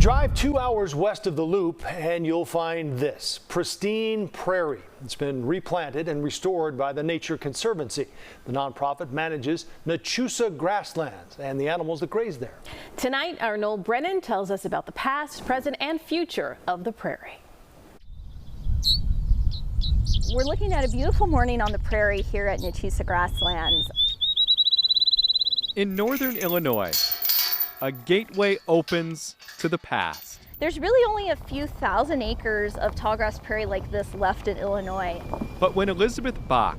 Drive 2 hours west of the Loop and you'll find this pristine prairie. It's been replanted and restored by the Nature Conservancy. The nonprofit manages Nachusa Grasslands and the animals that graze there. Tonight, our Noel Brennan tells us about the past, present, and future of the prairie. We're looking at a beautiful morning on the prairie here at Nachusa Grasslands. In northern Illinois, a gateway opens to the past. There's really only a few thousand acres of tallgrass prairie like this left in Illinois. But when Elizabeth Bach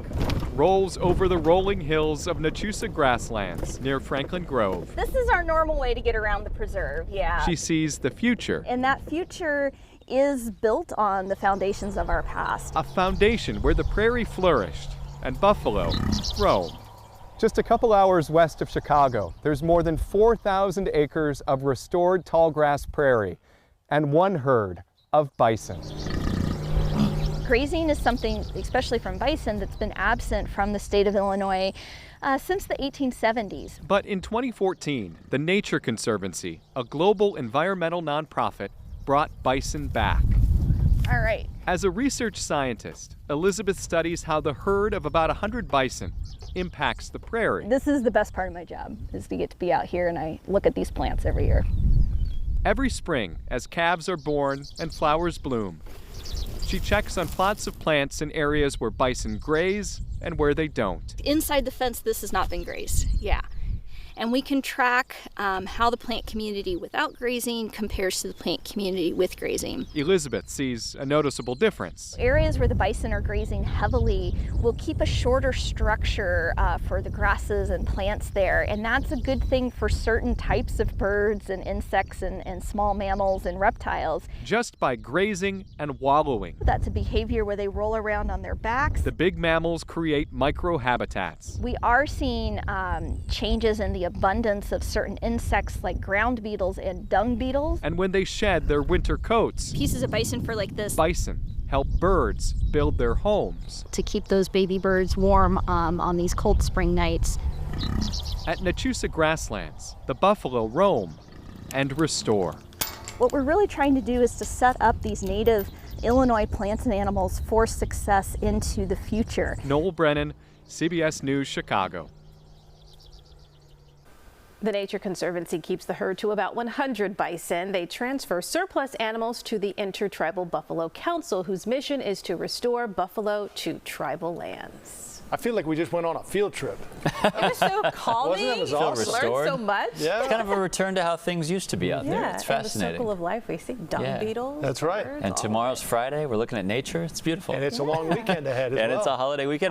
rolls over the rolling hills of Nachusa Grasslands near Franklin Grove, This is our normal way to get around the preserve, yeah. she sees the future. And that future is built on the foundations of our past. A foundation where the prairie flourished and buffalo roam. Just a couple hours west of Chicago, there's more than 4,000 acres of restored tallgrass prairie and one herd of bison. Grazing is something, especially from bison, that's been absent from the state of Illinois since the 1870s. But in 2014, the Nature Conservancy, a global environmental nonprofit, brought bison back. All right. As a research scientist, Elizabeth studies how the herd of about 100 bison impacts the prairie. This is the best part of my job, is to get to be out here and I look at these plants every year. Every spring, as calves are born and flowers bloom, she checks on plots of plants in areas where bison graze and where they don't. Inside the fence, this has not been grazed, yeah. And we can track how the plant community without grazing compares to the plant community with grazing. Elizabeth sees a noticeable difference. Areas where the bison are grazing heavily will keep a shorter structure for the grasses and plants there, and that's a good thing for certain types of birds and insects and small mammals and reptiles. Just by grazing and wallowing, That's a behavior where they roll around on their backs. the big mammals create microhabitats. We are seeing changes in the abundance of certain insects like ground beetles and dung beetles. And when they shed their winter coats, Pieces of bison fur like this bison help birds build their homes. to keep those baby birds warm on these cold spring nights. At Nachusa Grasslands, the buffalo roam and restore. What we're really trying to do is to set up these native Illinois plants and animals for success into the future. Noel Brennan, CBS News, Chicago. The Nature Conservancy keeps the herd to about 100 bison. They transfer surplus animals to the Intertribal Buffalo Council, whose mission is to restore buffalo to tribal lands. I feel like we just went on a field trip. It was so calming. Wasn't it? It was awesome. Learned so much. Yeah. It's kind of a return to how things used to be out there. It's And the fascinating. circle of life. We see dung Yeah. beetles. That's right. birds, And all tomorrow's Friday. We're looking at nature. It's beautiful. And it's a long weekend ahead as and well. it's a holiday weekend.